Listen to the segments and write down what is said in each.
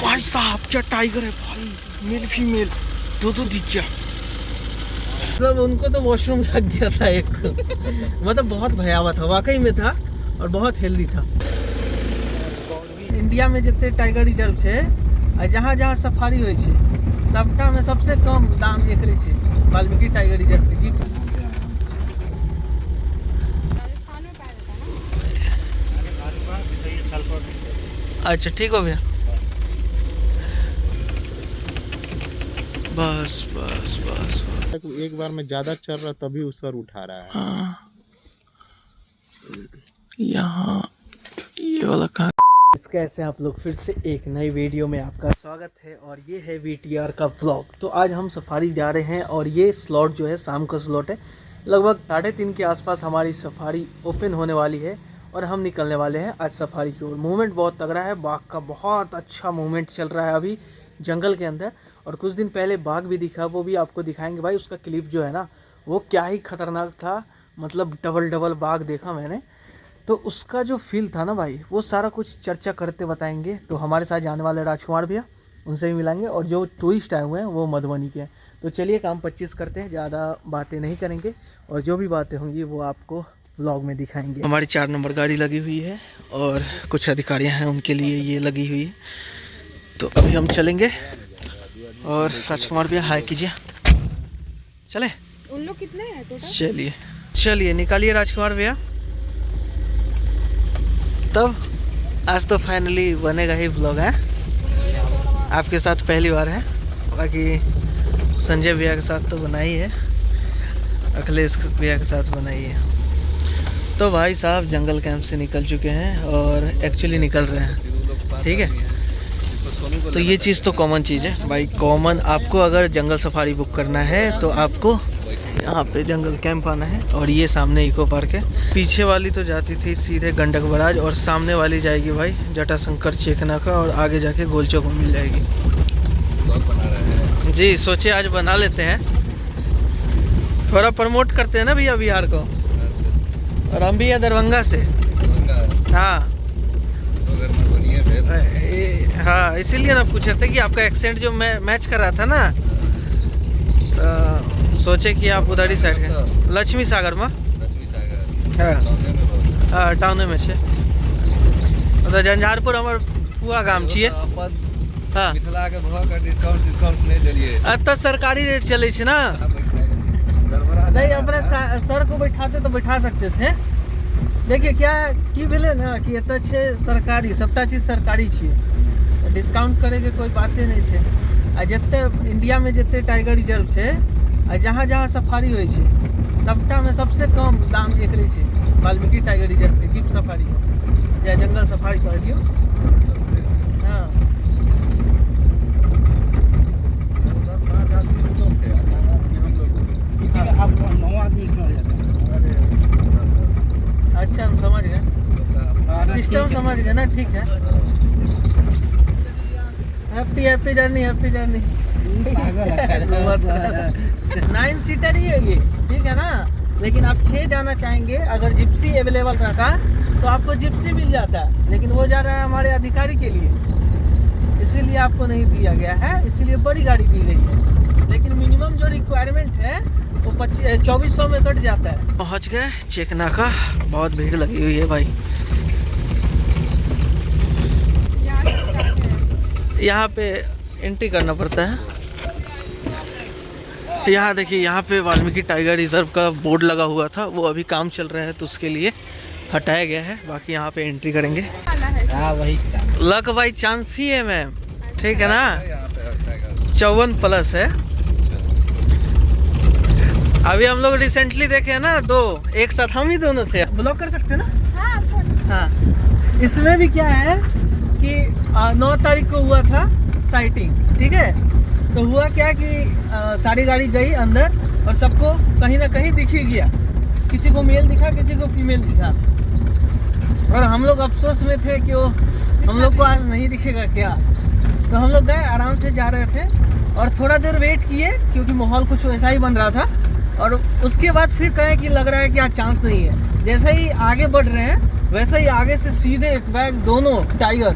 भाई साहब क्या टाइगर है भाई, मेल फीमेल दो दिख गया। मतलब उनको तो वॉशरूम लग गया था एक मतलब बहुत भयावह था, वाकई में था और बहुत हेल्दी था। इंडिया में जितने टाइगर रिजर्व है आ जहाँ जहाँ सफारी हो सबटा में सबसे कम दाम एक वाल्मीकि टाइगर रिजर्व के जीप। अच्छा ठीक हो भैया, बस बस बस बस। एक बार में ज्यादा चल रहा तभी वो सर उठा रहा है। हाँ यहाँ ये वाला कहाँ। कैसे आप लोग, फिर से एक नई वीडियो में आपका स्वागत है और ये है VTR का व्लॉग। तो आज हम सफारी जा रहे हैं और ये स्लॉट जो है शाम का स्लॉट है, लगभग 3:30 के आसपास हमारी सफारी ओपन होने वाली है और हम निकलने वाले हैं आज सफारी की ओर। मूवमेंट बहुत तगड़ा है, बाघ का बहुत अच्छा मूवमेंट चल रहा है अभी जंगल के अंदर। और कुछ दिन पहले बाघ भी दिखा, वो भी आपको दिखाएंगे भाई। उसका क्लिप जो है ना वो क्या ही खतरनाक था, मतलब डबल बाघ देखा मैंने, तो उसका जो फील था ना भाई वो सारा कुछ चर्चा करते बताएंगे। तो हमारे साथ जाने वाले राजकुमार भैया, उनसे भी मिलाएंगे और जो टूरिस्ट आए हुए हैं वो मधुबनी के हैं। तो चलिए काम 25 करते हैं, ज़्यादा बातें नहीं करेंगे और जो भी बातें होंगी वो आपको व्लॉग में दिखाएंगे। हमारी 4 नंबर गाड़ी लगी हुई है और कुछ अधिकारियां हैं उनके लिए ये लगी हुई है। तो अभी हम चलेंगे और राजकुमार भैया हाय कीजिए। चले उन लोग कितने हैं टोटल? चलिए चलिए निकालिए राजकुमार भैया। तब आज तो फाइनली बनेगा ही ब्लॉग है, आपके साथ पहली बार है, बाकी संजय भैया के साथ तो बनाई है, अखिलेश भैया के साथ बनाई है। तो भाई साहब जंगल कैंप से निकल चुके हैं और एक्चुअली निकल रहे हैं, ठीक है। तो ये चीज़ तो कॉमन चीज़ है भाई, कॉमन। आपको अगर जंगल सफारी बुक करना है तो आपको यहाँ पे जंगल कैंप आना है और ये सामने इको पार्क है। पीछे वाली तो जाती थी सीधे गंडक बराज और सामने वाली जाएगी भाई जटाशंकर चेकनाका और आगे जाके गोल चौक मिल जाएगी। जी सोचे आज बना लेते हैं, थोड़ा प्रमोट करते हैं ना भैया बिहार को। और हम भी है दरभंगा से। हाँ हाँ इसीलिए ना पूछे थे कि आपका एक्सेंट जो मैच कर रहा था ना, तो सोचे कि आप उधर ही साइड के लक्ष्मी सागर में। हाँ टाउन में छे, मतलब झंझारपुर हमार पुआ गाम छिए। हाँ तो सरकारी रेट चले छे ना, नहीं अपने सर को बैठाते तो बैठा सकते थे। देखिए क्या की भेले ना कि एत छे सरकारी, सबटा चीज सरकारी छे, डिस्काउंट करे के कोई बातें नहीं छे। आ जिते इंडिया में जिते टाइगर रिजर्व छे आ जहाँ जहाँ सफारी हो सबटा में सबसे कम दाम एक वाल्मीकि टाइगर रिजर्व के जीप सफारी या जंगल सफारी कर दियो। हाँ आप 9 आदमी इसमें हो जाते हैं। अच्छा हम समझ गए, सिस्टम समझ गए ना, ठीक है। Happy journey, happy journey. 9 seater ही है ये, ठीक है ना। लेकिन आप 6 जाना चाहेंगे, अगर जिप्सी अवेलेबल रहता तो आपको जिप्सी मिल जाता, लेकिन वो जा रहा है हमारे अधिकारी के लिए, इसीलिए आपको नहीं दिया गया है, इसीलिए बड़ी गाड़ी दी गई है। लेकिन मिनिमम जो रिक्वायरमेंट है वो 2400 में कट जाता है। पहुंच गए चेकनाका, बहुत भीड़ लगी हुई है भाई। यहाँ पे एंट्री करना पड़ता है। यहाँ देखिए, यहाँ पे वाल्मीकि टाइगर रिजर्व का बोर्ड लगा हुआ था, वो अभी काम चल रहा है तो उसके लिए हटाया गया है। बाकी यहाँ पे एंट्री करेंगे, वही लक बाई चांस ही है मैम, ठीक है ना। 54+ है। अभी हम लोग रिसेंटली देखे हैं ना, 2 एक साथ हम ही दोनों थे। ब्लॉक कर सकते हैं ना। हाँ इसमें भी क्या है कि 9 तारीख को हुआ था साइटिंग, ठीक है। तो हुआ क्या कि सारी गाड़ी गई अंदर और सबको कहीं ना कहीं दिख ही गया, किसी को मेल दिखा किसी को फीमेल दिखा। और हम लोग अफसोस में थे कि वो हम लोग को आज नहीं दिखेगा क्या। तो हम लोग गए, आराम से जा रहे थे और थोड़ा देर वेट किए क्योंकि माहौल कुछ वैसा ही बन रहा था। और उसके बाद फिर कहे कि लग रहा है कि आज चांस नहीं है। जैसे ही आगे बढ़ रहे हैं वैसे ही आगे से सीधे एक बैग दोनों टाइगर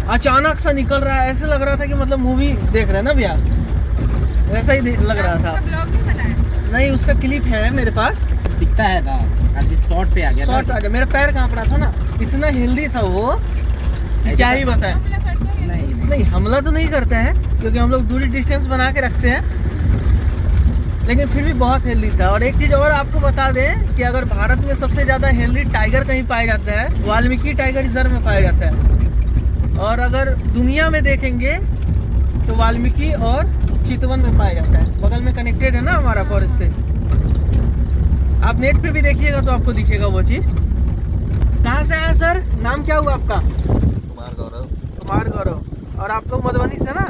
अचानक सा निकल रहा है, ऐसे लग रहा था कि मतलब मूवी देख रहे हैं ना भैया, वैसा ही लग रहा था। ब्लॉग नहीं बनाया? नहीं, उसका क्लिप है मेरे पास, दिखता है ना, अभी शॉर्ट पे आ गया। शॉर्ट आ गया, मेरा पैर कांप रहा था ना, इतना हेल्दी था वो कि क्या ही बताएं। हमला करते हो या नहीं नहीं, हमला तो नहीं करता है क्योंकि हम लोग दूरी डिस्टेंस बना के रखते हैं, लेकिन फिर भी बहुत हेल्दी था। और एक चीज़ और आपको बता दें कि अगर भारत में सबसे ज़्यादा हेल्दी टाइगर कहीं पाया जाता है, वाल्मीकि टाइगर रिजर्व में पाया जाता है। और अगर दुनिया में देखेंगे तो वाल्मीकि और चितवन में पाया जाता है, बगल में कनेक्टेड है ना हमारा फॉरेस्ट से। आप नेट पे भी देखिएगा तो आपको दिखेगा वो चीज़। कहाँ से आया सर? नाम क्या हुआ आपका? कुमार गौरव। कुमार गौरव। और आप लोग मधुबनी से ना?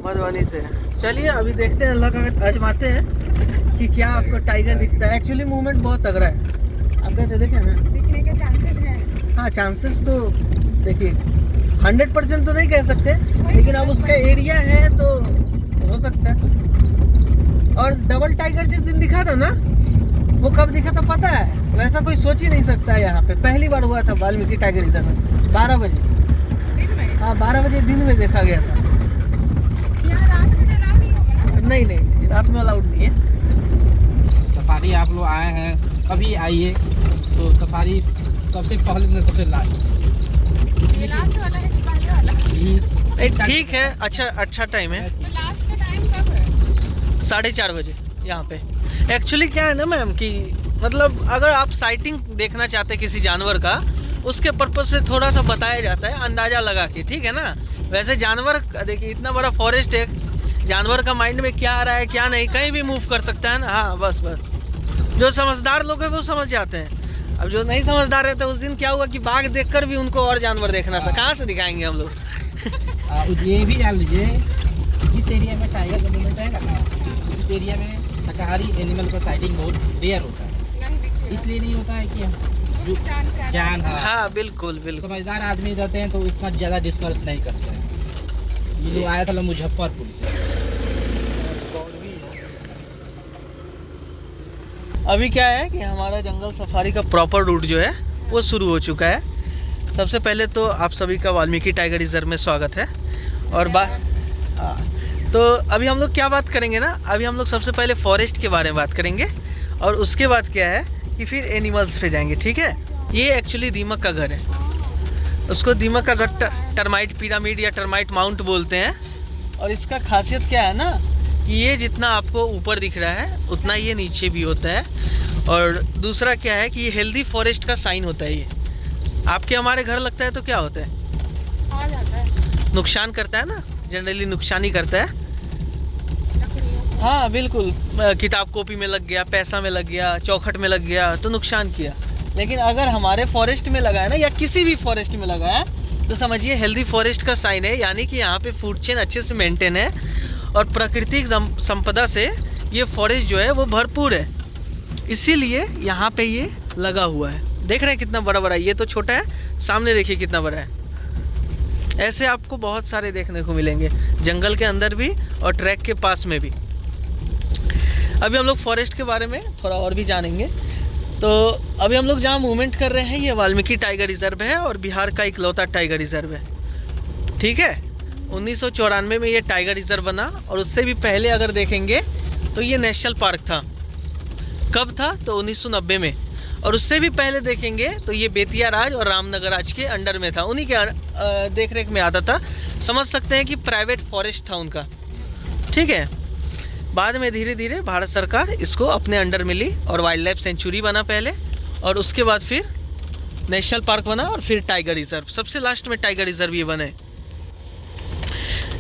मधुबनी से। चलिए अभी देखते हैं, अल्लाह का आजमाते हैं कि क्या आपको टाइगर दिखता है। एक्चुअली मूवमेंट बहुत तगड़ा है, आप कहते देखे ना, दिखने के चांसेस हैं। हाँ चांसेस तो देखिए 100% तो नहीं कह सकते, लेकिन अब उसका एरिया है तो हो सकता है। और डबल टाइगर जिस दिन दिखा था ना, वो कब दिखा था पता है? वैसा कोई सोच ही नहीं सकता है। यहाँ पे पहली बार हुआ था वाल्मीकि टाइगर रिजर्व में 12 बजे। दिन में? हाँ 12 बजे दिन में देखा गया था। यहाँ रात में चला नहीं होगा ना? नहीं, रात में अलाउड नहीं है। सफारी आप लोग आए हैं, कभी आइए तो सफारी सबसे पहले में सबसे लास्ट। ये लास्ट वाला है कि पहले वाला? नहीं ठीक है, अच्छा टाइम है। तो लास्ट का टाइम कब है? 4:30 बजे यहाँ पे। एक्चुअली क्या है ना मैम कि मतलब अगर आप साइटिंग देखना चाहते हैं किसी जानवर का, उसके पर्पज से थोड़ा सा बताया जाता है अंदाज़ा लगा के, ठीक है ना। वैसे जानवर देखिए, इतना बड़ा फॉरेस्ट है, जानवर का माइंड में क्या आ रहा है क्या नहीं, कहीं भी मूव कर सकता है ना। हाँ बस जो समझदार लोग हैं वो समझ जाते हैं। अब जो नहीं समझदार रहते, उस दिन क्या हुआ कि बाघ देखकर भी उनको और जानवर देखना था, कहाँ से दिखाएंगे हम लोग। ये भी जान लीजिए, जिस एरिया में टाइगर का मूवमेंट रहेगा ना, उस एरिया में शाकाहारी एनिमल का साइटिंग बहुत रेयर होता है। नहीं दिखेगा। इसलिए नहीं होता है कि जो जान, हाँ बिल्कुल। समझदार आदमी रहते हैं तो इतना ज़्यादा डिस्कस नहीं करते हैं। ये लोग आया था मुजफ्फरपुर से। अभी क्या है कि हमारा जंगल सफारी का प्रॉपर रूट जो है वो शुरू हो चुका है। सबसे पहले तो आप सभी का वाल्मीकि टाइगर रिजर्व में स्वागत है। और हाँ, तो अभी हम लोग क्या बात करेंगे ना, अभी हम लोग सबसे पहले फॉरेस्ट के बारे में बात करेंगे और उसके बाद क्या है कि फिर एनिमल्स पे जाएंगे, ठीक है। ये एक्चुअली दीमक का घर है, उसको दीमक का घर टर्माइट पिरामिड या टर्माइट माउंट बोलते हैं। और इसका खासियत क्या है ना कि ये जितना आपको ऊपर दिख रहा है उतना ये नीचे भी होता है। और दूसरा क्या है कि ये हेल्दी फॉरेस्ट का साइन होता है। ये आपके हमारे घर लगता है तो क्या होता है? आ जाता है। नुकसान करता है ना, जनरली नुकसान ही करता है। लकड़ियों। हाँ बिल्कुल, किताब कॉपी में लग गया, पैसा में लग गया, चौखट में लग गया तो नुकसान किया। लेकिन अगर हमारे फॉरेस्ट में लगा है ना, या किसी भी फॉरेस्ट में लगा है, तो समझिए हेल्दी फॉरेस्ट का साइन है। यानी कि यहाँ पे फूड चेन अच्छे से मेंटेन है और प्राकृतिक संपदा से ये फॉरेस्ट जो है वो भरपूर है, इसीलिए यहाँ पे ये लगा हुआ है। देख रहे हैं कितना बड़ा बड़ा, ये तो छोटा है, सामने देखिए कितना बड़ा है। ऐसे आपको बहुत सारे देखने को मिलेंगे जंगल के अंदर भी और ट्रैक के पास में भी। अभी हम लोग फॉरेस्ट के बारे में थोड़ा और भी जानेंगे। तो अभी हम लोग जहाँ मूवमेंट कर रहे हैं ये वाल्मीकि टाइगर रिजर्व है और बिहार का इकलौता टाइगर रिजर्व है, ठीक है। 1994 में ये टाइगर रिजर्व बना और उससे भी पहले अगर देखेंगे तो ये नेशनल पार्क था। कब था? तो 1990 में। और उससे भी पहले देखेंगे तो ये बेतिया राज और रामनगर राज के अंडर में था, उन्हीं के देख रेख में आता था। समझ सकते हैं कि प्राइवेट फॉरेस्ट था उनका, ठीक है। बाद में धीरे धीरे भारत सरकार इसको अपने अंडर में ली और वाइल्ड लाइफ सेंचुरी बना पहले, और उसके बाद फिर नेशनल पार्क बना और फिर टाइगर रिजर्व, सबसे लास्ट में टाइगर रिजर्व ये बने।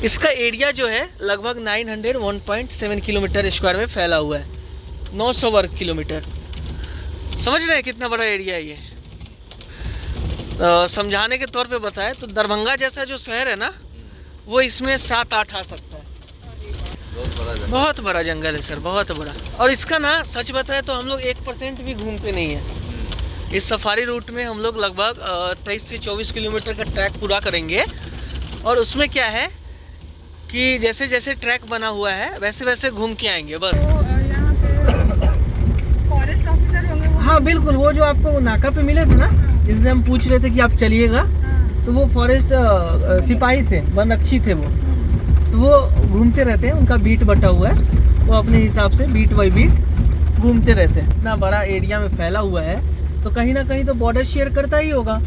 इसका एरिया जो है लगभग 901.7 किलोमीटर स्क्वायर में फैला हुआ है, 900 वर्ग किलोमीटर। समझ रहे हैं कितना बड़ा एरिया है ये। समझाने के तौर पे बताएं तो दरभंगा जैसा जो शहर है ना, वो इसमें 7-8 आ सकता है। बहुत बड़ा जंगल है सर, बहुत बड़ा। और इसका ना सच बताएं तो हम लोग 1% भी घूमते नहीं हैं। इस सफारी रूट में हम लोग लगभग 23 से 24 किलोमीटर का ट्रैक पूरा करेंगे। और उसमें क्या है कि जैसे जैसे ट्रैक बना हुआ है वैसे वैसे घूम के आएंगे बस। तो यहाँ पे फॉरेस्ट ऑफिसर होंगे वो? हाँ बिल्कुल, वो जो आपको वो नाका पे मिले थे ना, जिससे हम पूछ रहे थे कि आप चलिएगा, तो वो फॉरेस्ट सिपाही थे, वनरक्षी थे वो। तो वो घूमते रहते हैं, उनका बीट बटा हुआ है, वो अपने हिसाब से बीट बाई बीट घूमते रहते हैं। इतना बड़ा एरिया में फैला हुआ है तो कहीं ना कहीं तो बॉर्डर शेयर करता ही होगा,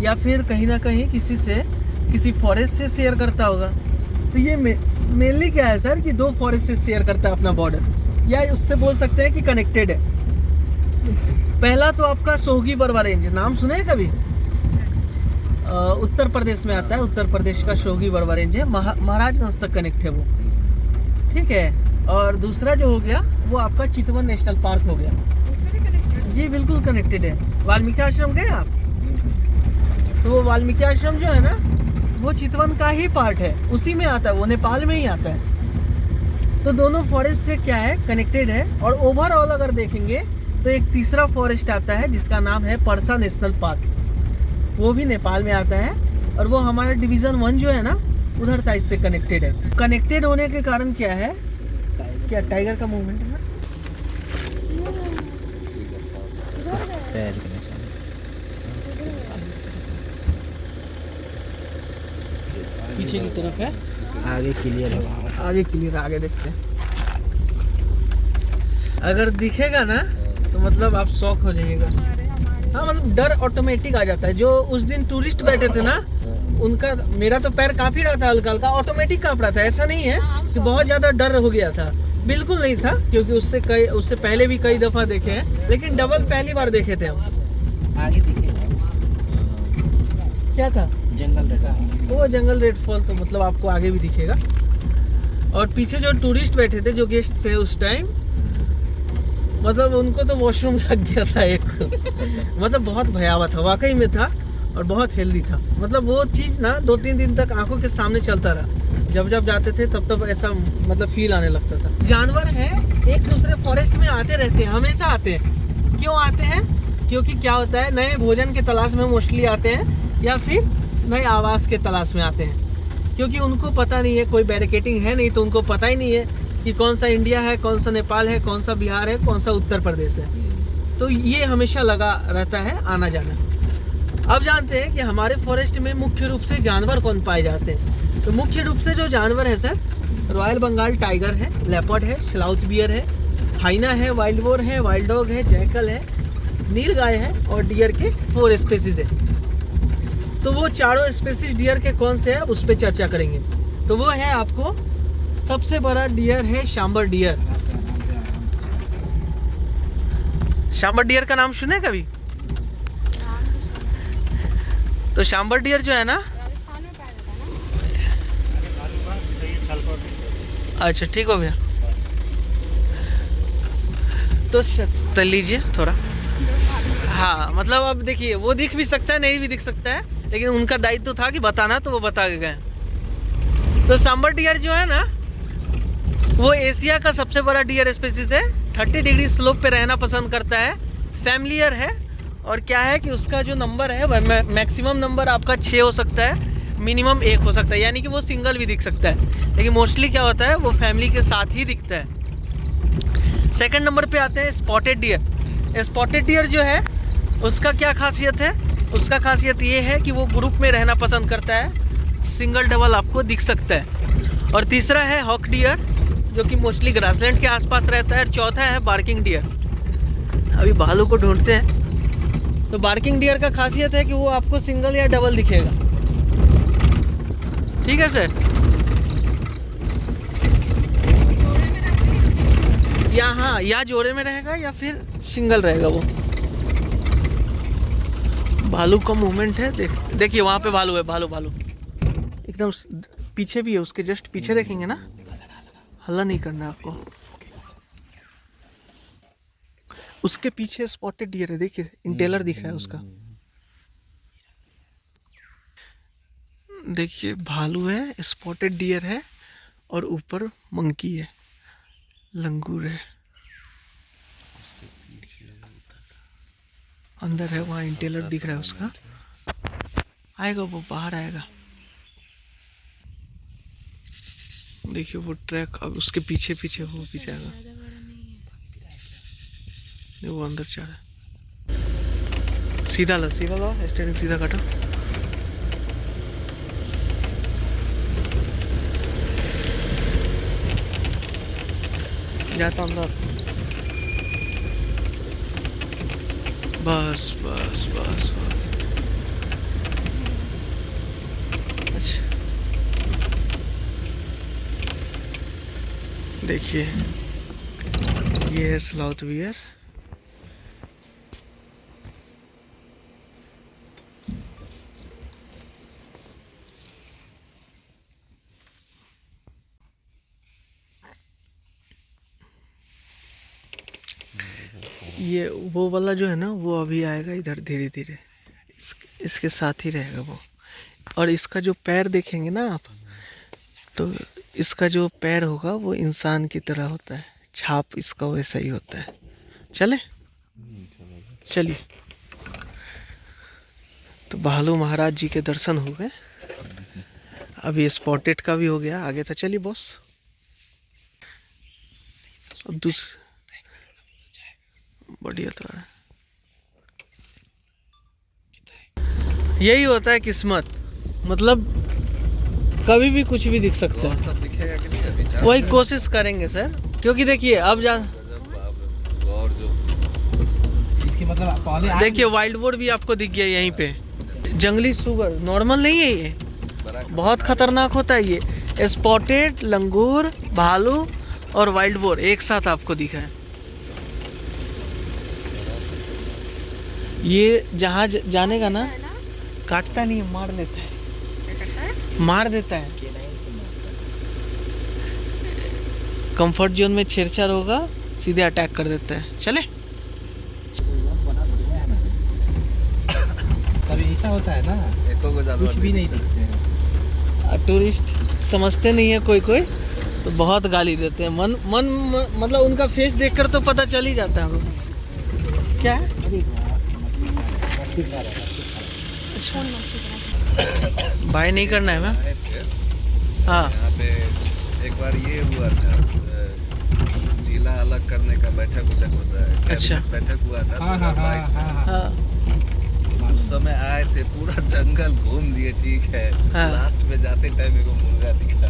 या फिर कहीं ना कहीं किसी फॉरेस्ट से शेयर करता होगा। तो ये मेनली क्या है सर कि दो फॉरेस्ट से शेयर करता है अपना बॉर्डर, या उससे बोल सकते हैं कि कनेक्टेड है। पहला तो आपका सोगी बरवा रेंज, नाम सुने हैं कभी? उत्तर प्रदेश में आता है, उत्तर प्रदेश का सोगी बरवा रेंज है, महाराजगंज तक कनेक्ट है वो, ठीक है। और दूसरा जो हो गया वो आपका चितवन नेशनल पार्क हो गया। जी बिल्कुल कनेक्टेड है। वाल्मीकि आश्रम गए आप? तो वो वाल्मीकि आश्रम जो है ना, वो चितवन का ही पार्ट है, उसी में आता है, वो नेपाल में ही आता है। तो दोनों फॉरेस्ट से क्या है, कनेक्टेड है। और ओवरऑल अगर देखेंगे तो एक तीसरा फॉरेस्ट आता है जिसका नाम है परसा नेशनल पार्क, वो भी नेपाल में आता है। और वो हमारा डिवीज़न 1 जो है ना, उधर साइड से कनेक्टेड है। कनेक्टेड होने के कारण क्या है, क्या टाइगर का मूवमेंट है ना, पीछे की तरफ है, आगे क्लियर है, आगे क्लियर, आगे देखते हैं। अगर दिखेगा ना तो मतलब आप शॉक हो जाइएगा। हाँ मतलब डर ऑटोमेटिक आ जाता है। जो उस दिन टूरिस्ट बैठे थे ना, उनका, मेरा तो पैर कांप ही रहा था, हल्का हल्का ऑटोमेटिक कांप रहा था। ऐसा नहीं है कि बहुत ज़्यादा डर हो गया था, बिल्कुल नहीं था, क्योंकि उससे पहले भी कई दफ़ा देखे हैं, लेकिन डबल पहली बार देखे थे हम। आगे दिखे क्या था? जंगल रेड, वो जंगल रेड फॉल, तो मतलब आपको आगे भी दिखेगा। और पीछे जो टूरिस्ट बैठे थे, जो गेस्ट थे उस टाइम, मतलब उनको तो वॉशरूम लग गया था एक मतलब बहुत भयावह था, वाकई में था, और बहुत हेल्दी था। मतलब वो चीज़ ना 2-3 दिन तक आंखों के सामने चलता रहा। जब जाते थे तब ऐसा मतलब फील आने लगता था। जानवर हैं एक दूसरे फॉरेस्ट में आते रहते हैं, हमेशा आते हैं। क्यों आते हैं? क्योंकि क्या होता है, नए भोजन के तलाश में मोस्टली आते हैं, या फिर नए आवास के तलाश में आते हैं। क्योंकि उनको पता नहीं है, कोई बैरिकेटिंग है नहीं, तो उनको पता ही नहीं है कि कौन सा इंडिया है, कौन सा नेपाल है, कौन सा बिहार है, कौन सा उत्तर प्रदेश है। तो ये हमेशा लगा रहता है आना जाना। अब जानते हैं कि हमारे फॉरेस्ट में मुख्य रूप से जानवर कौन पाए जाते हैं। तो मुख्य रूप से जो जानवर है सर, रॉयल बंगाल टाइगर है, लेपर्ड है, स्लाउथ बियर है, हाइना है, वाइल्ड बोर है, वाइल्ड डॉग है, जैकल है, नील गाय है, और डियर के 4 स्पेसीज है। तो वो चारों स्पेसीज डियर के कौन से हैं, उस पर चर्चा करेंगे। तो वो है, आपको सबसे बड़ा डियर है शाम्बर डियर। शाम्बर डियर का नाम सुने कभी? तो शाम्बर डियर जो है ना, अच्छा ठीक हो भैया, तो लीजिए थोड़ा। हाँ मतलब अब देखिए, वो दिख भी सकता है, नहीं भी दिख सकता है, लेकिन उनका दायित्व था कि बताना, तो वो बता के गए। तो शाम्बर डियर जो है ना, वो एशिया का सबसे बड़ा डियर स्पीसीज है। 30 डिग्री स्लोप पे रहना पसंद करता है, फैमिलियर है। और क्या है कि उसका जो नंबर है, वह मैक्सिमम नंबर आपका 6 हो सकता है, मिनिमम 1 हो सकता है, यानी कि वो सिंगल भी दिख सकता है, लेकिन मोस्टली क्या होता है, वो फैमिली के साथ ही दिखता है। सेकंड नंबर पे आते हैं स्पॉटेड डियर। स्पॉटेड डियर जो है, उसका क्या खासियत है? उसका खासियत ये है कि वो ग्रुप में रहना पसंद करता है, सिंगल डबल आपको दिख सकता है। और तीसरा है हॉक डियर, जो कि मोस्टली ग्रासलैंड के आसपास रहता है। और चौथा है बार्किंग डियर। अभी भालू को ढूंढते हैं। तो बार्किंग डियर का खासियत है कि वो आपको सिंगल या डबल दिखेगा, ठीक है सर। या हाँ, या जोड़े में रहेगा या फिर सिंगल रहेगा वो। भालू का मूवमेंट है, देखिए वहाँ पे भालू है, भालू एकदम पीछे भी है, उसके जस्ट पीछे देखेंगे ना, हल्ला नहीं करना है आपको। उसके पीछे स्पॉटेड डियर है, देखिए इंटेलर दिख रहा है उसका। देखिए भालू है, स्पॉटेड डियर है, और ऊपर मंकी है, लंगूर है, अंदर है, वहाँ इंटेलर दिख रहा है उसका। आएगा वो, बाहर आएगा। देखिए वो ट्रैक, अब उसके पीछे वो पीछे आएगा, वो अंदर जा रहा है। सीधा ला, स्टीयरिंग सीधा काटा। जाता हूँ अंदर। बस बस बस बस। अच्छा देखिए ये है स्लाउथ वियर। ये वो वाला जो है ना वो अभी आएगा इधर धीरे धीरे, इसके साथ ही रहेगा वो। और इसका जो पैर देखेंगे ना आप, तो इसका जो पैर होगा वो इंसान की तरह होता है, छाप इसका वैसा ही होता है। चले चलिए। तो भालू महाराज जी के दर्शन हो गए, अभी स्पॉटेड का भी हो गया, आगे तो चलिए बॉस। अब बढ़िया तो है, यही होता है किस्मत, मतलब कभी भी कुछ भी दिख सकता है। सब दिखेगा कि नहीं अभी? वही कोशिश करेंगे सर, क्योंकि देखिए अब और जो इसके मतलब पहले देखिए वाइल्ड बोर भी आपको दिख गया यहीं पे। जंगली सुगर नॉर्मल नहीं है ये, बहुत खतरनाक होता है ये। स्पॉटेड, लंगूर, भालू और वाइल्ड बोर एक साथ आपको दिखा है। ये जहाँ जाने का ना, काटता नहीं है, मार देता है, मार देता है। कंफर्ट जोन में छेड़छाड़ होगा, सीधे अटैक कर देता है। चले कभी ऐसा होता है ना, एको को जानवर कुछ भी नहीं दिखते हैं। टूरिस्ट समझते नहीं है कोई कोई, तो बहुत गाली देते हैं। मतलब उनका फेस देखकर तो पता चल ही जाता है हमको क्या है। बाय नहीं करना है मैम। आए थे। हाँ यहाँ पे एक बार ये हुआ था, जिला अलग करने का बैठक होता है। अच्छा। बैठक हुआ था हाँ हाँ हाँ 2022 में। हाँ उस समय आए थे, पूरा जंगल घूम लिए, ठीक है। हाँ। लास्ट में जाते टाइम एगो मुर्गा दिखा।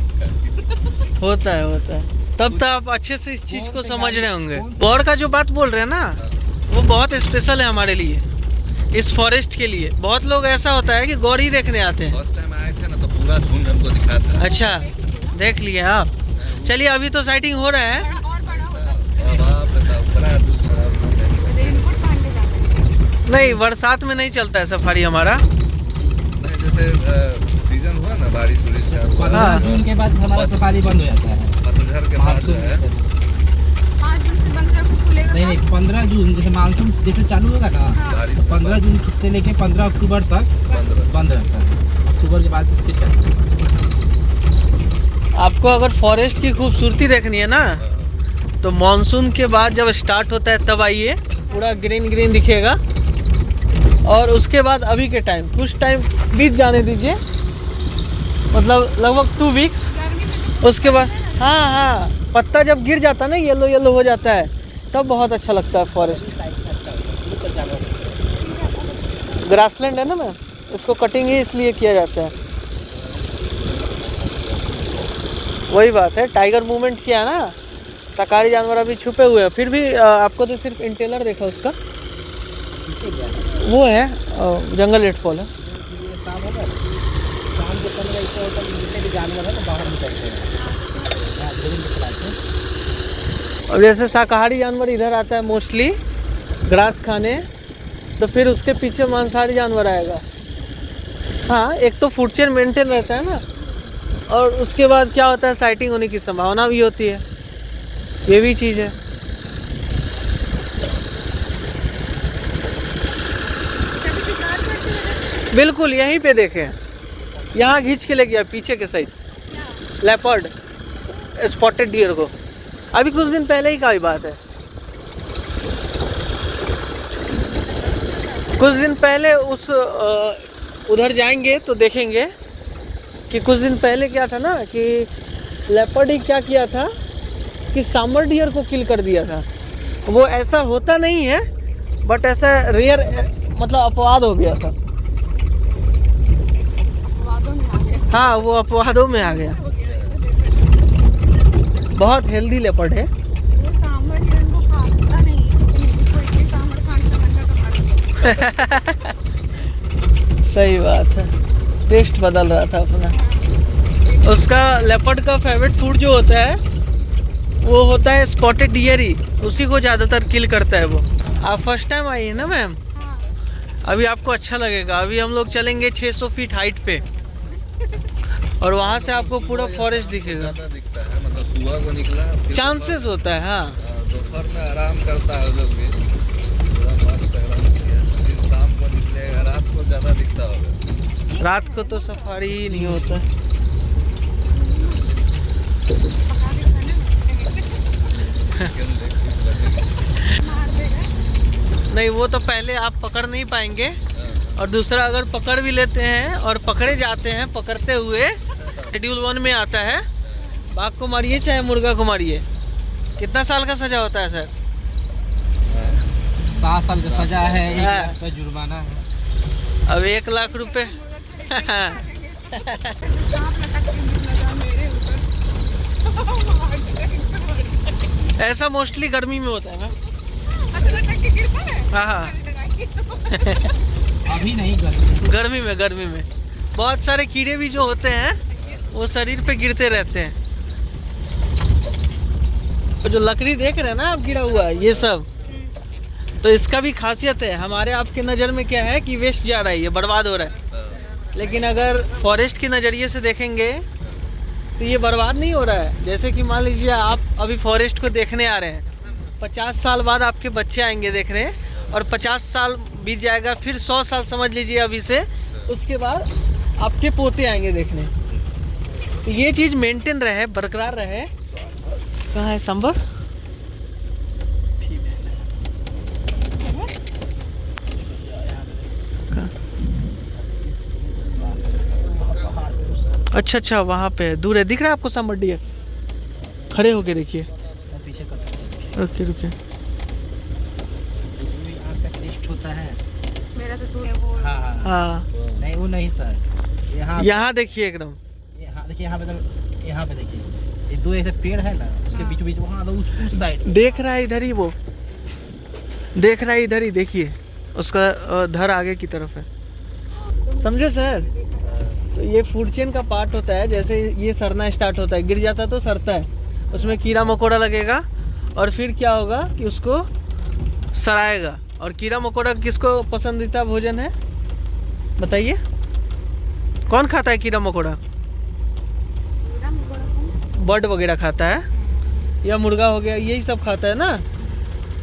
होता है। तब तो आप अच्छे से इस चीज को समझ रहे होंगे। गौड़ का जो बात बोल रहे हैं ना, वो बहुत स्पेशल है हमारे लिए, इस फॉरेस्ट के लिए। बहुत लोग ऐसा होता है कि गौड़ ही देखने आते हैं। फर्स्ट टाइम आए थे ना तो पूरा झुंड हमको दिखा था। अच्छा देख लिए आप। चलिए अभी तो साइटिंग हो रहा है। और बड़ा होगा। अब आप बताओ, बड़ा रेनकोट पहन के जाते हैं। नहीं बरसात में नहीं चलता है सफारी हमारा। नहीं, जैसे सीजन हुआ ना बारिश उरिश का, 15 जून के बाद हमारा सफारी बंद हो जाता है। पतझड़ के बाद जो है 5 दिन से बंद रखो, खुलेगा नहीं 15 जून जैसे मानसून जैसे चालू होगा ना, बारिश 15 जून से लेके 15 अक्टूबर तक 15 बंद रहता है। अक्टूबर के बाद फिर चलता है। आपको अगर फॉरेस्ट की खूबसूरती देखनी है ना, तो मॉनसून के बाद जब स्टार्ट होता है तब आइए, पूरा ग्रीन ग्रीन दिखेगा। और उसके बाद अभी के टाइम कुछ टाइम बीत जाने दीजिए, मतलब लगभग 2 वीक्स। गर्मी में उसके बाद हाँ पत्ता जब गिर जाता है ना, येलो येलो हो जाता है, तब बहुत अच्छा लगता है फॉरेस्ट। ग्रासलैंड है ना मैम, इसको कटिंग ही इसलिए किया जाता है। वही बात है, टाइगर मूवमेंट किया ना, शाकाहारी जानवर अभी छुपे हुए हैं। फिर भी आपको तो सिर्फ इंटेलर देखा उसका, वो है जंगल हेडफॉल है। शाम होगा, शाम के समय ऐसा होता है कि जितने भी जानवर है ना बाहर निकलते हैं, यहाँ ग्रीन दिखलाते हैं। और जैसे शाकाहारी जानवर इधर आता है मोस्टली ग्रास खाने, तो फिर उसके पीछे मांसाहारी जानवर आएगा। हाँ एक तो फूड चेन मेंटेन रहता है ना, और उसके बाद क्या होता है, साइटिंग होने की संभावना भी होती है, ये भी चीज़ है। कभी शिकार करते हैं। बिल्कुल यहीं पे देखें, यहाँ खींच के ले गया पीछे के साइड लेपर्ड, स्पॉटेड डियर को। अभी कुछ दिन पहले ही का ही बात है, कुछ दिन पहले उस उधर जाएंगे तो देखेंगे कि कुछ दिन पहले क्या था ना, कि लेपर्ड ही क्या किया था कि सांबर डियर को किल कर दिया था। वो ऐसा होता नहीं है, बट ऐसा रेयर मतलब अपवाद हो गया था। वादों में आ गया। हाँ वो अपवादों में आ गया। बहुत हेल्दी लेपर्ड है। वो सही बात है, टेस्ट बदल रहा था अपना। उसका लेपर्ड का फेवरेट फूड जो होता है वो होता है स्पॉटेड डियर ही, उसी को ज़्यादातर किल करता है वो। आप फर्स्ट टाइम आई है ना मैम? अभी आपको अच्छा लगेगा। अभी हम लोग चलेंगे 600 फीट हाइट पे और वहाँ से आपको पूरा फॉरेस्ट दिखेगा। ज़्यादा दिखता है, मतलब सुबह को निकला फिर चांसेस होता है। हाँ, दोपहर में आराम करता है लोग भी, पूरा मस्त एकदम, फिर शाम को निकलेगा, रात को ज़्यादा दिखता होगा। रात को तो सफारी ही नहीं होता। लेकिन देख कुछ लगेगा। नहीं, वो तो पहले आप पकड़ नहीं पाएंगे, और दूसरा अगर पकड़ भी लेते हैं और पकड़े जाते हैं पकड़ते हुए, शेड्यूल 1 में आता है बाघ को मारिए चाहे मुर्गा को मारिए, कितना साल का सजा होता है सर? 7 साल का सजा है, 1 हाँ। लाख का जुर्माना है। अब 1 लाख रुपए। ऐसा मोस्टली गर्मी में होता है ना। हाँ हाँ, अभी नहीं गर्मी में बहुत सारे कीड़े भी जो होते हैं वो शरीर पे गिरते रहते हैं। तो जो लकड़ी देख रहे हैं ना आप गिरा हुआ है, ये सब तो इसका भी खासियत है। हमारे आपके नज़र में क्या है कि वेस्ट जा रहा है, ये बर्बाद हो रहा है, लेकिन अगर फॉरेस्ट के नज़रिए से देखेंगे तो ये बर्बाद नहीं हो रहा है। जैसे कि मान लीजिए आप अभी फॉरेस्ट को देखने आ रहे हैं, 50 साल बाद आपके बच्चे आएंगे देखने, और 50 साल बीत जाएगा, फिर 100 साल समझ लीजिए अभी से, उसके बाद आपके पोते आएंगे देखने। तो ये चीज़ मेंटेन रहे, बरकरार रहे। कहाँ है सांबर? अच्छा अच्छा, वहाँ पे है, दूर है, दिख रहा है आपको सांबर डियर? खड़े होके देखिए। पीछे करता रुकिए रुकिए, होता है। मेरा तो दूर है वो। हाँ हाँ हाँ नहीं, वो नहीं सर, यहाँ देखिए एकदम। यहाँ देखिए, यहाँ पे देखिए, ये 2 ऐसे पेड़ है ना, उसके बीच बीच वहाँ उस साइड देख रहा है इधर ही, वो देख रहा है इधर ही, देखिए उसका धर आगे की तरफ है। समझे सर? तो ये फूड चेन का पार्ट होता है। जैसे ये सड़ना स्टार्ट होता है, गिर जाता है तो सड़ता है, उसमें कीड़ा मकोड़ा लगेगा और फिर क्या होगा कि उसको सड़ाएगा। और कीड़ा मकोड़ा किसको पसंदीदा भोजन है बताइए? कौन खाता है कीड़ा मकोड़ा? बर्ड वगैरह खाता है, या मुर्गा हो गया, यही सब खाता है ना।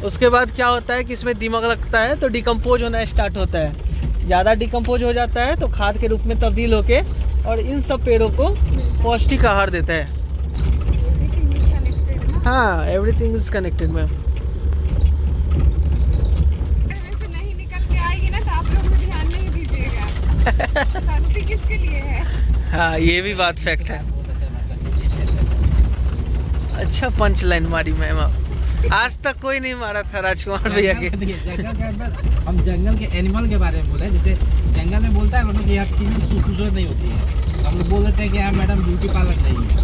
उसके बाद क्या होता है कि इसमें दिमाग लगता है तो डिकम्पोज होना स्टार्ट होता है। ज़्यादा डिकम्पोज हो जाता है तो खाद के रूप में तब्दील होके और इन सब पेड़ों को पौष्टिक आहार देता है। हाँ, एवरीथिंग इज कनेक्टेड मैम। वैसे नहीं निकल के आएगी ना तो आप लोग भी ध्यान नहीं दीजिएगा। शांति किसके लिए है? हाँ, ये भी बात फैक्ट है। अच्छा पंच लाइन मारी मैम आप। आज तक कोई नहीं मारा था राजकुमार भैया के। जंगल के अंदर हम जंगल के एनिमल के बारे में बोले, जैसे जंगल में बोलता है कि यहाँ फीमेल खूबसूरत नहीं होती है, हम लोग बोल देते हैं कि यहाँ मैडम ब्यूटी पार्लर नहीं है,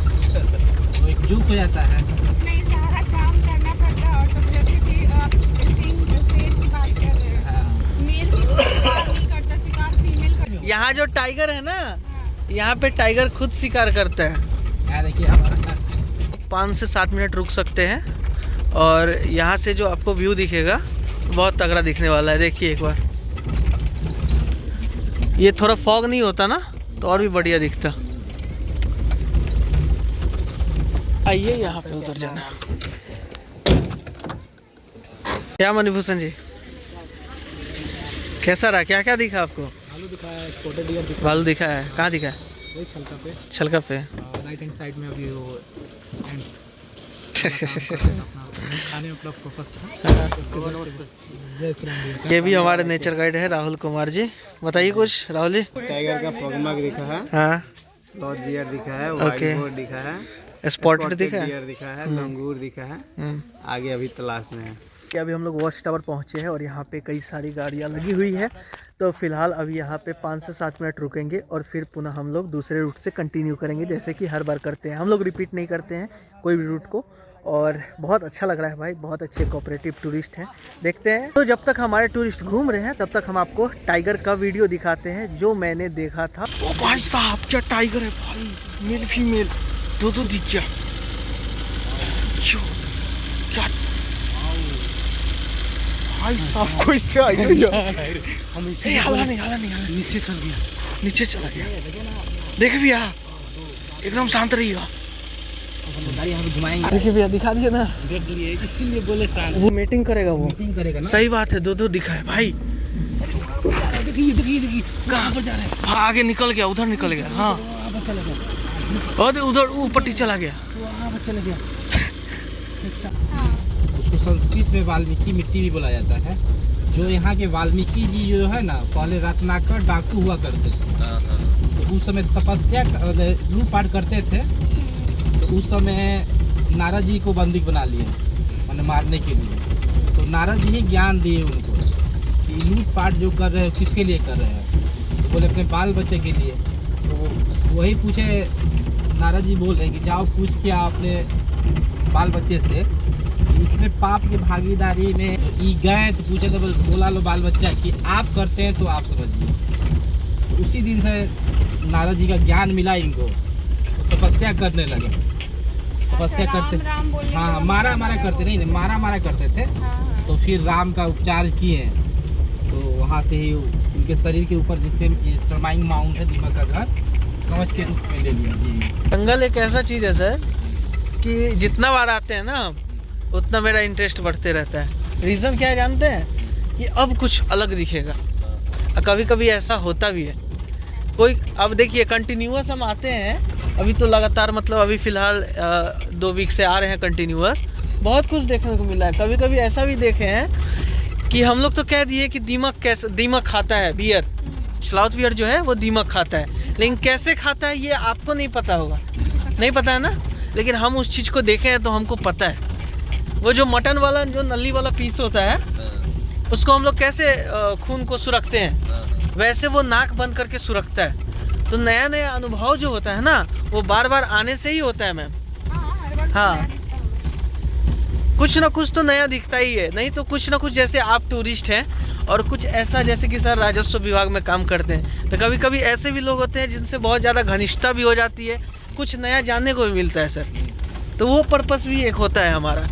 वो एक जुग हो जाता है। नहीं, सारा काम करना पड़ता है। और तो जैसे कि आप शेर की बात कर रहे हैं, मेल शिकार नहीं करता, शिकार फीमेल करता है। यहाँ जो टाइगर है ना, यहाँ पे टाइगर खुद शिकार करता है। यहाँ देखिए हमारा 5 से 7 मिनट रुक सकते हैं और यहाँ से जो आपको व्यू दिखेगा बहुत तगड़ा दिखने वाला है। देखिए एक बार, ये थोड़ा फॉग नहीं होता ना तो और भी बढ़िया दिखता। आइए यहाँ पे उतर जाना। क्या मणिभूषण जी, कैसा रहा? क्या क्या दिखा आपको? भालू दिखाया है, स्पॉटेड डियर दिखाया भालू दिखा है, कहाँ दिखा है? वही छलका पे, छलका पे। राइट हैंड साइड में अभी वो एंड अपना खाने में अपना फोकस था। उसके बाद जय श्री राम जी। ये भी हमारे नेचर गाइड है राहुल कुमार जी। बताइए कुछ राहुल जी। टाइगर का पगमग दिखा है, हाँ, स्लॉथ डियर दिखा है, ओके। वाइट बोर्ड दिखा है, स्पॉटेड दिखा है। डियर दिखा है, लंगूर दिखा है। आगे अभी तलाश में है। कि अभी हम लोग वॉच टावर पहुँचे हैं और यहाँ पे कई सारी गाड़ियाँ लगी हुई है। तो फिलहाल अभी यहाँ पे 5 से 7 मिनट रुकेंगे और फिर पुनः हम लोग दूसरे रूट से कंटिन्यू करेंगे, जैसे कि हर बार करते हैं। हम लोग रिपीट नहीं करते हैं कोई भी रूट को, और बहुत अच्छा लग रहा है भाई, बहुत अच्छे कोऑपरेटिव टूरिस्ट हैं। देखते हैं। तो जब तक हमारे टूरिस्ट घूम रहे हैं तब तक हम आपको टाइगर का वीडियो दिखाते हैं जो मैंने देखा था। ओ भाई साहब क्या टाइगर है भाई, मेल फीमेल दो दिख गया। क्या भाई साहब को इससे आई हम इसे हाला नहीं नीचे चल गया, नीचे चला गया। देख भैया एकदम शांत रहिएगा। गाड़ी यहाँ पे घुमाएंगे। देखिए भैया दिखा दिए ना, देख लिए इसीलिए बोले शांत। वो मीटिंग करेगा, वो मीटिंग करेगा ना। सही बात है, दो दिखा है भाई। देखिए कहाँ पर जा रहे हैं। हाँ आगे निकल गया, उधर निकल गया। हाँ वहाँ पर चला गया, और उधर वो पट्टी चला गया। वहाँ पर चला गया। हाँ। उसको संस्कृत में वाल्मीकि मिट्टी भी बोला जाता है। जो यहाँ के वाल्मीकि जी जो है ना, पहले रत्नाकर डाकू हुआ करते थे। हाँ हाँ तो उस समय तपस्या लूटपाट करते थे। तो उस समय नारद जी को बंदी बना लिए, मैंने मारने के लिए। तो नारद जी ही ज्ञान दिए उनको कि लूटपाट जो कर रहे हो किसके लिए कर रहे हैं। तो बोले अपने बाल बच्चे के लिए। तो वही पूछे, नारद जी बोल रहे कि जाओ पूछ किया अपने बाल बच्चे से कि इसमें पाप की भागीदारी में ई गए। तो पूछे तो बोला लो बाल बच्चा कि आप करते हैं तो आप समझिए। तो उसी दिन से नारद जी का ज्ञान मिला इनको, तो तपस्या करने लगे। तपस्या करते, राम बोलने हाँ के मारा बाद करते नहीं, मारा करते थे। हाँ। तो फिर राम का उपचार किए। तो वहाँ से ही उनके शरीर के ऊपर जितने टर्माइंग माउंट है, दीमक का घर, कवच के रूप में ले लिया जी। जंगल एक ऐसा चीज़ है सर कि जितना बार आते हैं ना उतना मेरा इंटरेस्ट बढ़ते रहता है। रीज़न क्या है जानते हैं? कि अब कुछ अलग दिखेगा। कभी कभी ऐसा होता भी है। कोई अब देखिए कंटिन्यूअस हम आते हैं, अभी तो लगातार मतलब अभी फ़िलहाल 2 वीक से आ रहे हैं कंटिन्यूअस। बहुत कुछ देखने को मिला है। कभी कभी ऐसा भी देखे हैं कि हम लोग तो कह दिए कि दीमक खाता है, बियर स्लाउथ बियर जो है वो दीमक खाता है, लेकिन कैसे खाता है ये आपको नहीं पता होगा, नहीं पता है ना। लेकिन हम उस चीज़ को देखे हैं तो हमको पता है। वो जो मटन वाला जो नली वाला पीस होता है उसको हम लोग कैसे खून को सुरखते हैं, वैसे वो नाक बंद करके सुरखता है। तो नया नया अनुभव जो होता है ना वो बार बार आने से ही होता है मैम। हर वक्त हाँ। नया दिखता होगा। कुछ ना कुछ तो नया दिखता ही है, नहीं तो कुछ ना कुछ, जैसे आप टूरिस्ट हैं और कुछ ऐसा जैसे कि सर राजस्व विभाग में काम करते हैं, तो कभी कभी ऐसे भी लोग होते हैं जिनसे बहुत ज़्यादा घनिष्ठता भी हो जाती है, कुछ नया जानने को भी मिलता है सर। तो वो पर्पस भी एक होता है हमारा।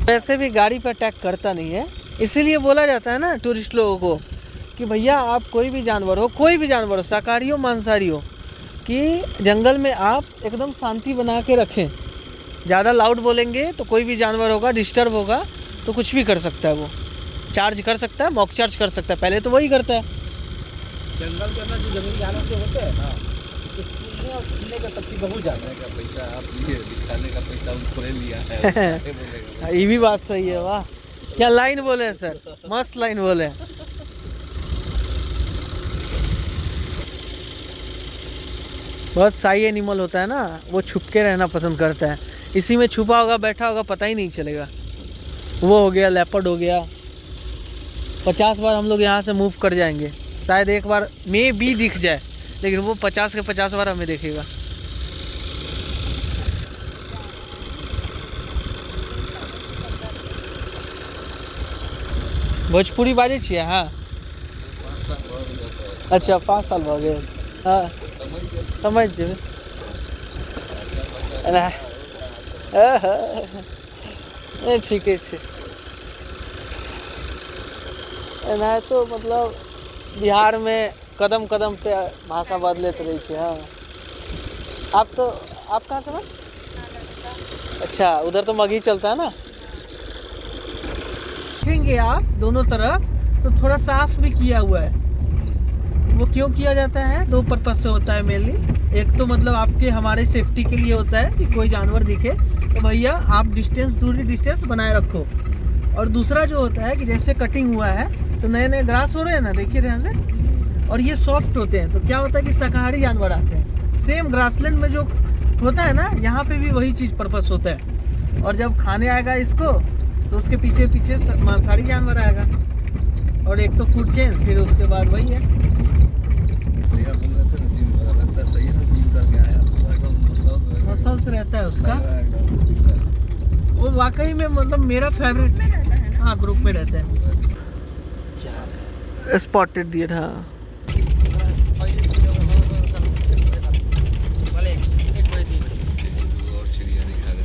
वैसे भी गाड़ी पर अटैक करता नहीं है, इसीलिए बोला जाता है ना टूरिस्ट लोगों को कि भैया आप कोई भी जानवर हो, शाकाहारी हो मांसाहारी हो, कि जंगल में आप एकदम शांति बना के रखें। ज़्यादा लाउड बोलेंगे तो कोई भी जानवर होगा, डिस्टर्ब होगा तो कुछ भी कर सकता है, वो चार्ज कर सकता है, मॉक चार्ज कर सकता है। पहले तो वही करता है। जंगल के अंदर जो जंगली जानवर जो होते हैं ना, तो सुनने और सुनने का शक्ति बहुत ज़्यादा है। का पैसा आप लिए, दिखाने का पैसा उनको ले लिया है। बोलेगा ये भी बात सही है। वाह क्या लाइन बोले हैं सर, मस्त लाइन बोले हैं। बहुत साई एनिमल होता है ना, वो छुप के रहना पसंद करता है। इसी में छुपा होगा, बैठा होगा, पता ही नहीं चलेगा। वो हो गया, लेपर्ड हो गया। 50 बार हम लोग यहाँ से मूव कर जाएंगे, शायद एक बार में भी दिख जाए, लेकिन वो 50 के 50 बार हमें देखेगा। भोजपुरी बाजे छिए? हाँ 5 साल भऽ गेल। अच्छा 5 साल भऽ गेल। हाँ समझ जेबै। ठीके छै। एना तो मतलब बिहार में कदम कदम पे भाषा बदलते रही है। हाँ आप कहाँ से हैं? अच्छा उधर तो मगही चलता है ना। देखेंगे आप दोनों तरफ तो थोड़ा साफ भी किया हुआ है। वो क्यों किया जाता है? 2 पर्पस से होता है मेनली। एक तो मतलब आपके हमारे सेफ्टी के लिए होता है कि कोई जानवर दिखे तो भैया आप दूरी डिस्टेंस बनाए रखो। और दूसरा जो होता है कि जैसे कटिंग हुआ है तो नए नए ग्रास हो रहे हैं ना, देखिए ध्यान से, और ये सॉफ्ट होते हैं। तो क्या होता है कि शाकाहारी जानवर आते हैं। सेम ग्रासलैंड में जो होता है ना, यहाँ पे भी वही चीज़ पर्पस होता है। और जब खाने आएगा इसको तो उसके पीछे पीछे मांसाहारी जानवर आएगा। और एक तो फूड चेन, फिर उसके बाद वही है। भैया बोल रहे थे ना जिम लगता सही है ना, जिम करके आया पूरा एकदम मसल मसल्स रहता है उसका। एकदम वाकई में मतलब मेरा फेवरेट। में रहता है ना। हाँ ग्रुप में रहते हैं। स्पॉटेड डियर, हाँ। और चिड़िया दिखा रहे।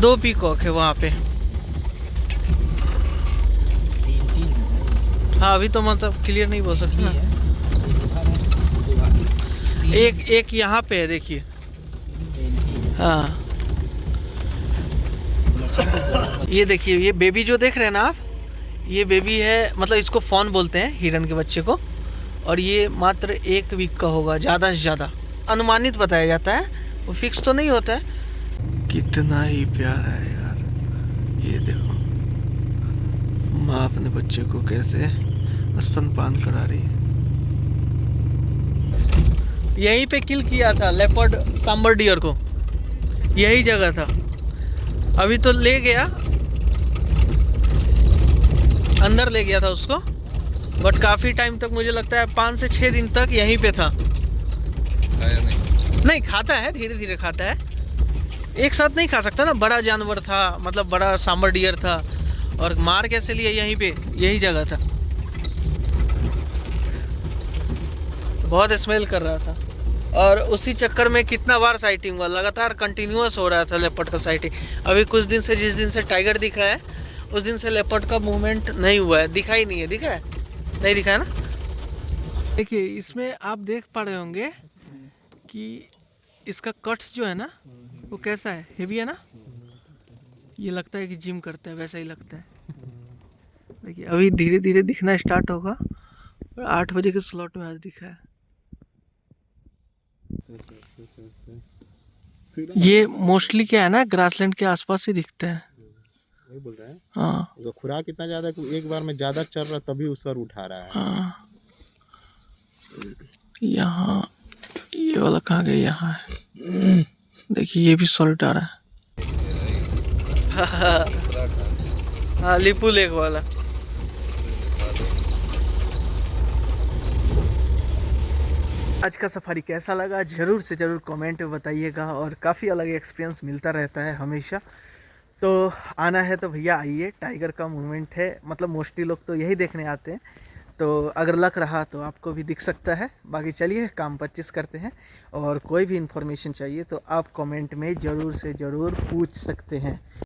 दो पीकॉक है वहाँ पे। हाँ अभी तो मतलब क्लियर नहीं बोल सकते ना। एक यहाँ पे है देखिए। हाँ ये देखिए, ये बेबी जो देख रहे हैं ना आप, ये बेबी है, मतलब इसको फॉन बोलते हैं हिरन के बच्चे को। और ये मात्र 1 वीक का होगा ज़्यादा से ज़्यादा, अनुमानित बताया जाता है, वो फिक्स तो नहीं होता है। कितना ही प्यारा है यार, ये देखो माँ अपने बच्चे को कैसे स्तनपान करा रही है। यहीं पे किल किया था लेपर्ड सांबर डियर को, यही जगह था। अभी तो ले गया, अंदर ले गया था उसको, बट काफ़ी टाइम तक, मुझे लगता है 5 से 6 दिन तक यहीं पे था। खाया नहीं? नहीं खाता है, धीरे धीरे खाता है, एक साथ नहीं खा सकता ना, बड़ा जानवर था, मतलब बड़ा सांबर डियर था, और मार कैसे लिए, यहीं पे यही जगह था। बहुत स्मेल कर रहा था, और उसी चक्कर में कितना बार साइटिंग हुआ, लगातार कंटिन्यूअस हो रहा था लेपर्ड का साइटिंग। अभी कुछ दिन से, जिस दिन से टाइगर दिख रहा है, उस दिन से लेपर्ड का मूवमेंट नहीं हुआ है, दिखा ही नहीं है। दिखा है? नहीं दिखा है ना। देखिए इसमें आप देख पा रहे होंगे कि इसका कट्स जो है ना, वो कैसा है, हेवी है ना। ये लगता है कि जिम करता है, वैसा ही लगता है। देखिए अभी धीरे धीरे दिखना स्टार्ट होगा, और 8 बजे के स्लॉट में आज दिखा है। ये मोस्टली क्या है ना, ग्रासलैंड के आसपास ही दिखते हैं। वही बोल रहे हैं। हाँ तो खुराक इतना ज्यादा कि एक बार में ज्यादा चल रहा तभी उस सर उठा रहा है। हाँ, यहाँ ये वाला कहाँ गया, यहाँ है। देखिए ये भी सॉल्ट आ रहा है। उत्तराखंड। हाँ लिपू लेक वाला। दिखा दो। आज का सफारी कैसा लगा ज़रूर से ज़रूर कमेंट में बताइएगा, और काफ़ी अलग एक्सपीरियंस मिलता रहता है हमेशा। तो आना है तो भैया आइए, टाइगर का मूवमेंट है, मतलब मोस्टली लोग तो यही देखने आते हैं, तो अगर लग रहा तो आपको भी दिख सकता है। बाकी चलिए काम 25 करते हैं, और कोई भी इन्फॉर्मेशन चाहिए तो आप कमेंट में ज़रूर से ज़रूर पूछ सकते हैं।